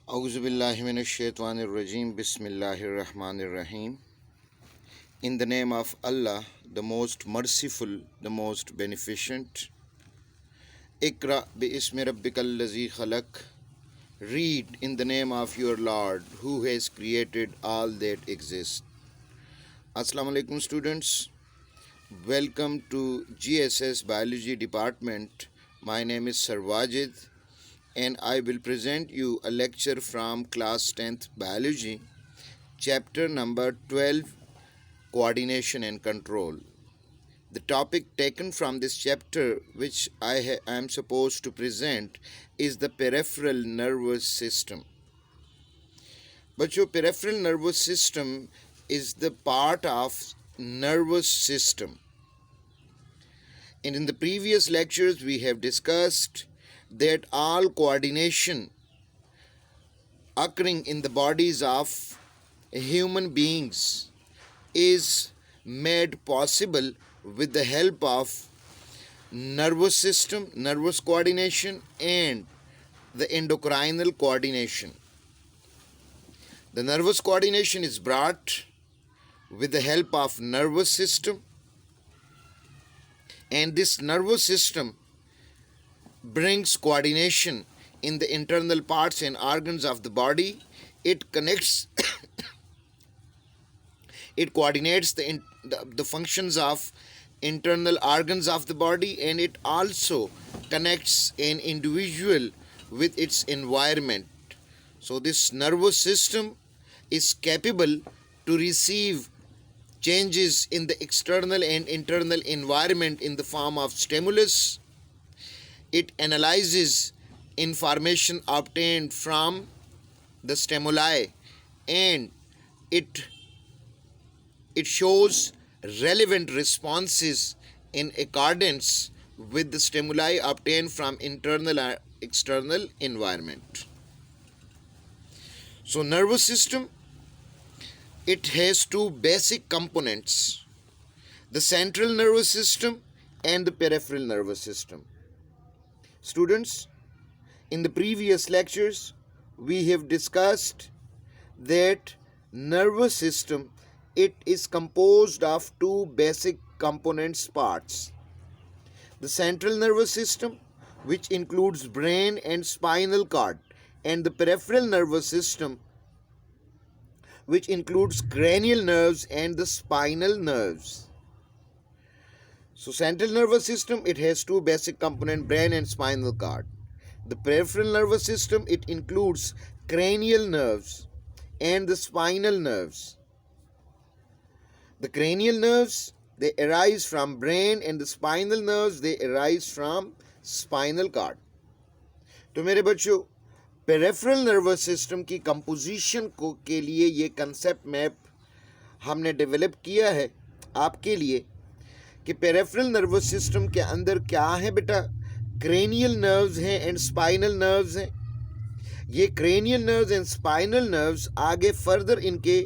Auzubillahiminash-shaytanir-rajim. Bismillahir-Rahmanir-Rahim. In the name of Allah, the most merciful, the most beneficent. Iqra bi-ismi rabbikal lazi khalaq. Read in the name of your Lord, who has created all that exists. Assalamu alaikum, students. Welcome to GSS Biology Department. My name is Sir Wajid, and I will present you a lecture from class 10th Biology, chapter number 12, Coordination and Control. The topic taken from this chapter, which I am supposed to present, is the peripheral nervous system. But your peripheral nervous system is the part of nervous system. And in the previous lectures, we have discussed that all coordination occurring in the bodies of human beings is made possible with the help of nervous system, nervous coordination, and the endocrinal coordination. The nervous coordination is brought with the help of nervous system, and this nervous system brings coordination in the internal parts and organs of the body. It connects it coordinates the functions of internal organs of the body, and it also connects an individual with its environment. So this nervous system is capable to receive changes in the external and internal environment in the form of stimulus. It analyzes information obtained from the stimuli, and it shows relevant responses in accordance with the stimuli obtained from internal and external environment. So nervous system, it has two basic components: the central nervous system and the peripheral nervous system. Students, in the previous lectures, we have discussed that nervous system, it is composed of two basic components parts: the central nervous system, which includes brain and spinal cord, and the peripheral nervous system, which includes cranial nerves and the spinal nerves. So central nervous system, it has two basic components, brain and spinal cord. The peripheral nervous system, it includes cranial nerves and the spinal nerves. The cranial nerves, they arise from brain, and the spinal nerves, they arise from spinal cord. तो मेरे बच्चों, peripheral nervous system की composition को के लिए ये concept map हमने develop किया है आपके लिए कि पेरिफेरल नर्वस सिस्टम के अंदर क्या है बेटा, क्रेनियल नर्व्स हैं एंड स्पाइनल नर्व्स हैं. ये cranial nerves and spinal nerves आगे फर्दर इनके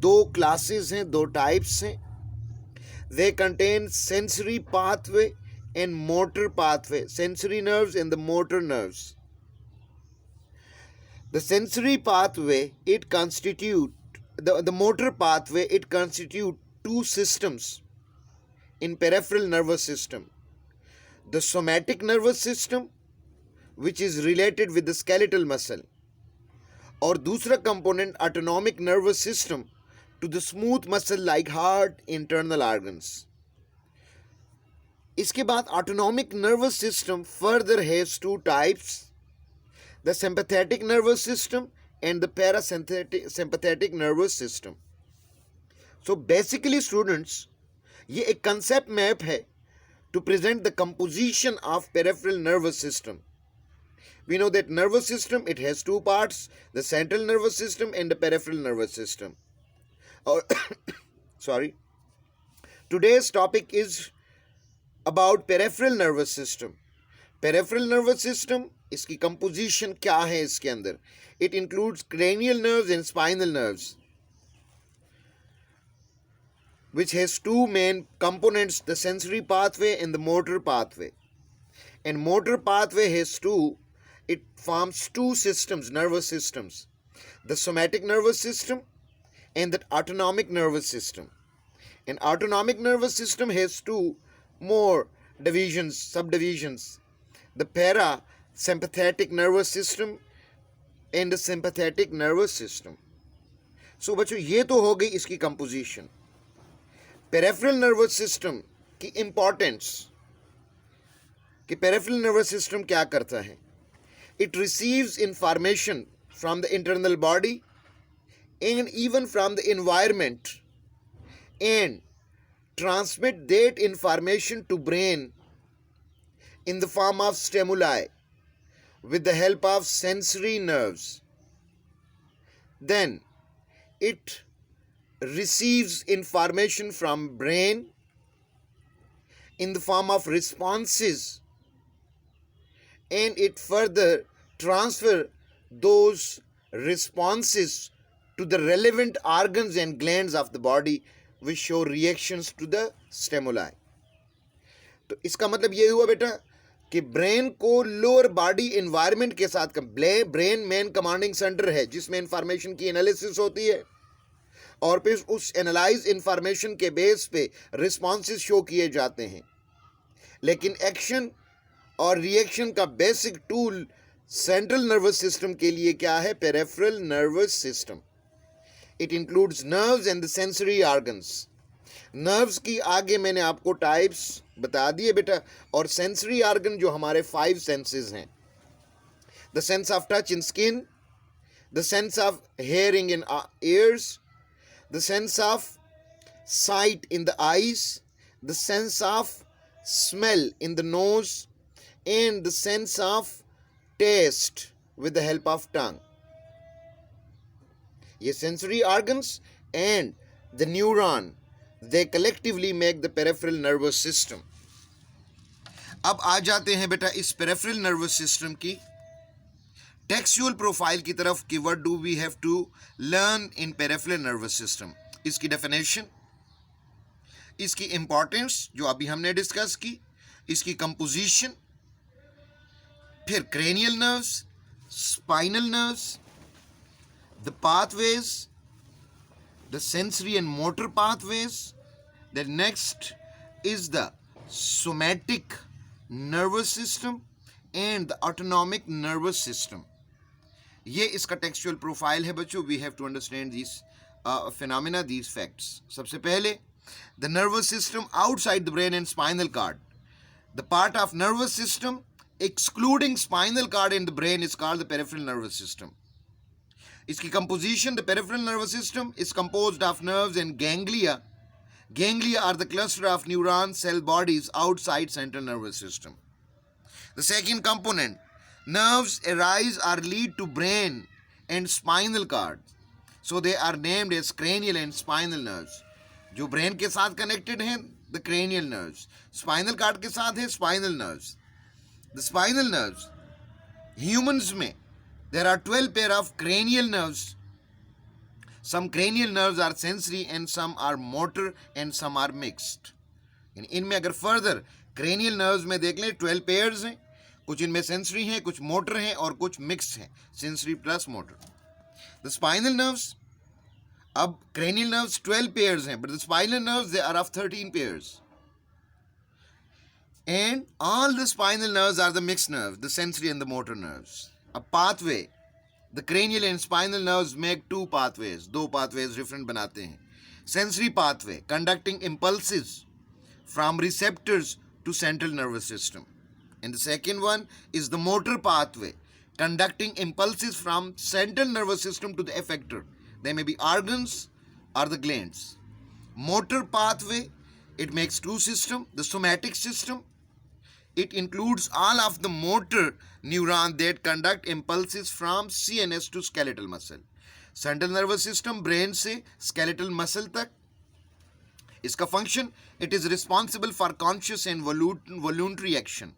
दो क्लासेस हैं, दो टाइप्स हैं. They contain sensory pathway and motor pathway, sensory nerves and the motor nerves. The sensory pathway, it constitute the motor pathway, it constitute two systems in peripheral nervous system: the somatic nervous system, which is related with the skeletal muscle, और दूसरा component autonomic nervous system to the smooth muscle like heart, internal organs. इसके बाद autonomic nervous system further has two types: the sympathetic nervous system and the parasympathetic nervous system. So basically students, ये एक concept map है to present the composition of peripheral nervous system. We know that nervous system, it has two parts: the central nervous system and the peripheral nervous system. Sorry. Today's topic is about peripheral nervous system. Peripheral nervous system, इसकी composition क्या है इसके अंदर? It includes cranial nerves and spinal nerves, which has two main components: the sensory pathway and the motor pathway. And motor pathway has two it forms two systems, nervous systems, the somatic nervous system and the autonomic nervous system. An autonomic nervous system has two more divisions, subdivisions, the parasympathetic nervous system and the sympathetic nervous system. So बच्चों ये तो हो गई इसकी composition. Peripheral nervous system की importance कि peripheral nervous system क्या करता है. It receives information from the internal body and even from the environment and transmit that information to brain in the form of stimuli with the help of sensory nerves. Then it receives information from brain in the form of responses and it further transfer those responses to the relevant organs and glands of the body which show reactions to the stimuli. तो इसका मतलब ये हुआ बेटा कि brain को lower body environment के साथ ब्रेन मेन कमांडिंग सेंटर है जिसमें इंफॉर्मेशन की एनालिसिस होती है और फिर उस एनालाइज इंफॉर्मेशन के बेस पे रिस्पॉन्सेस शो किए जाते हैं. लेकिन एक्शन और रिएक्शन का basic tool central nervous system के लिए क्या है? Peripheral nervous system. It includes nerves and the sensory organs. Nerves की आगे मैंने आपको टाइप्स बता दिए बेटा और सेंसरी ऑर्गन जो हमारे 5 सेंसेस हैं. The sense of touch in skin, the sense of hearing in ears, the sense of sight in the eyes, the sense of smell in the nose and the sense of taste with the help of tongue. ये sensory organs and the neuron they collectively make the peripheral nervous system. अब आ जाते हैं बेटा इस peripheral nervous system की textual profile की तरफ कि what do we have to learn in peripheral nervous system. इसकी डेफिनेशन, इसकी इंपॉर्टेंस जो अभी हमने डिस्कस की, इसकी कंपोजिशन, फिर cranial nerves, spinal nerves, the pathways, the sensory and motor pathways. The next is the somatic nervous system and the autonomic nervous system. ये इसका textual profile है बच्चों. We have to understand these phenomena, these facts. सबसे पहले the nervous system outside the brain and spinal cord. The part of nervous system excluding spinal cord and the brain is called the peripheral nervous system. इसकी composition, the peripheral nervous system is composed of nerves and ganglia. Ganglia are the cluster of neuron cell bodies outside central nervous system. The second component, nerves arise or lead to brain and spinal cord. So they are named as cranial and spinal nerves. जो brain के साथ connected हैं, the cranial nerves. Spinal cord के साथ है spinal nerves. The spinal nerves, humans में there are 12 pair of cranial nerves. Some cranial nerves are sensory and some are motor and some are mixed. इनमें अगर further cranial nerves में देख लें 12 pairs हैं, कुछ इनमें sensory हैं, कुछ motor हैं और कुछ mixed हैं, sensory plus motor. The spinal nerves, अब cranial nerves 12 pairs हैं, but the spinal nerves they are of 13 pairs. And all the spinal nerves are the mixed nerves, the sensory and the motor nerves. A pathway, the cranial and spinal nerves make two pathways, दो pathways different बनाते हैं. Sensory pathway, conducting impulses from receptors to central nervous system. And the second one is the motor pathway, conducting impulses from central nervous system to the effector. They may be organs or the glands. Motor pathway, it makes two systems. The somatic system, it includes all of the motor neuron that conduct impulses from CNS to skeletal muscle. Central nervous system, brain से skeletal muscle तक. इसका function, it is responsible for conscious and voluntary action.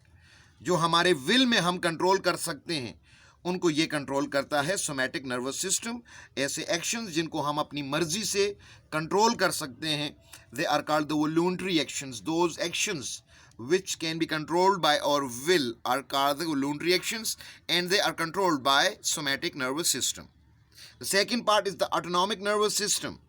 जो हमारे will में हम control कर सकते हैं, उनको ये कंट्रोल करता है सोमैटिक नर्वस सिस्टम. ऐसे एक्शंस जिनको हम अपनी मर्जी से कंट्रोल कर सकते हैं, they are called the voluntary actions. Those actions which can be controlled by our will are called the voluntary actions, and they are controlled by somatic nervous system. The second part is the autonomic nervous system.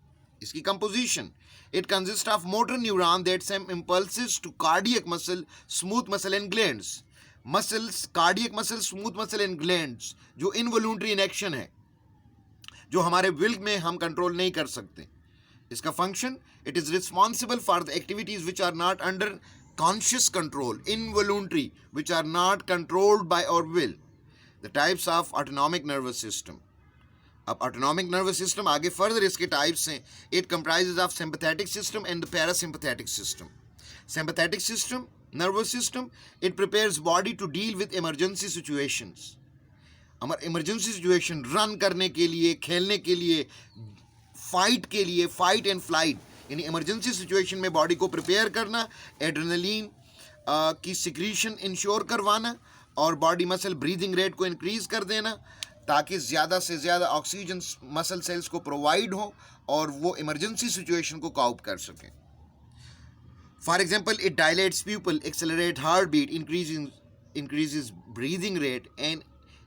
Iski composition. It consists of motor neuron that send impulses to cardiac muscle, smooth muscle and glands. Muscles, cardiac muscle, smooth muscle and glands जो involuntary in action है, जो हमारे will में हम control नहीं कर सकते. इसका function, it is responsible for the activities which are not under conscious control, involuntary, which are not controlled by our will. The types of autonomic nervous system. अब ऑटोनॉमिक नर्वस सिस्टम आगे further इसके types हैं. It comprises of sympathetic system and the parasympathetic system. Sympathetic system, nervous system, it prepares body to deal with emergency situations. हमारे emergency situation, run करने के लिए, खेलने के लिए, फाइट के लिए, फाइट एंड फ्लाइट, यानी इमरजेंसी सिचुएशन में बॉडी को प्रिपेयर करना, एड्रेनलिन की सिक्रीशन इंश्योर करवाना और बॉडी मसल ब्रीदिंग रेट को इंक्रीज कर देना ताकि ज़्यादा से ज़्यादा ऑक्सीजन मसल सेल्स को प्रोवाइड हो और वो इमरजेंसी सिचुएशन को काउप कर सकें. For example, it dilates pupil, accelerate heart beat, increases breathing rate and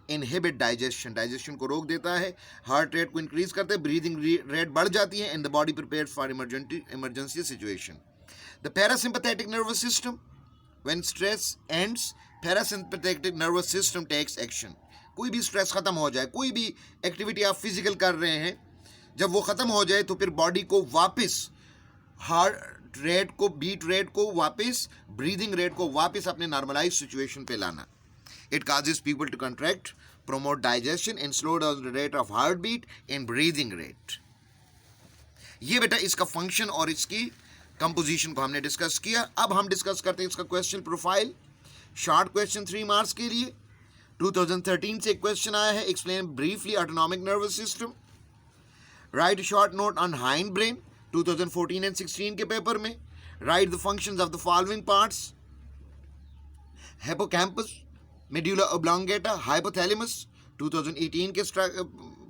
inhibit digestion. Digestion को रोक देता है, हार्ट रेट को इंक्रीज करते हैं, ब्रीदिंग रेट बढ़ जाती है and the body prepare for emergency situation. The parasympathetic nervous system, when stress ends, parasympathetic nervous system takes action. कोई भी स्ट्रेस ख़त्म हो जाए, कोई भी एक्टिविटी आप फिजिकल कर रहे हैं, जब वो ख़त्म हो जाए तो फिर बॉडी को वापस, हार्ट रेट को, बीट रेट को वापस, ब्रीदिंग रेट को वापस अपने नॉर्मलाइज सिचुएशन पे लाना. It causes people to contract, promote digestion and slow down the rate of heartbeat and breathing rate. ये बेटा इसका फंक्शन और इसकी कंपोजिशन को हमने डिस्कस किया. अब हम डिस्कस करते हैं इसका question profile. Short question 3 marks के लिए 2013 से एक क्वेश्चन आया है. Explain briefly autonomic nervous system. Write short note on hind brain 2014 and 16 के पेपर में. Write the functions of the following parts: hippocampus, medulla oblongata, hypothalamus 2018 के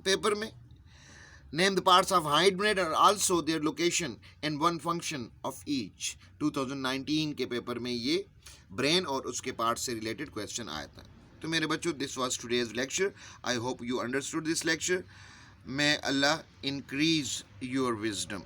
पेपर में. Name the parts of hind brain और also their location and one function of each 2019 के paper में ये brain और उसके पार्ट से रिलेटेड क्वेश्चन आया था. तो मेरे बच्चों, this was today's lecture. I hope you understood this lecture. May Allah increase your wisdom.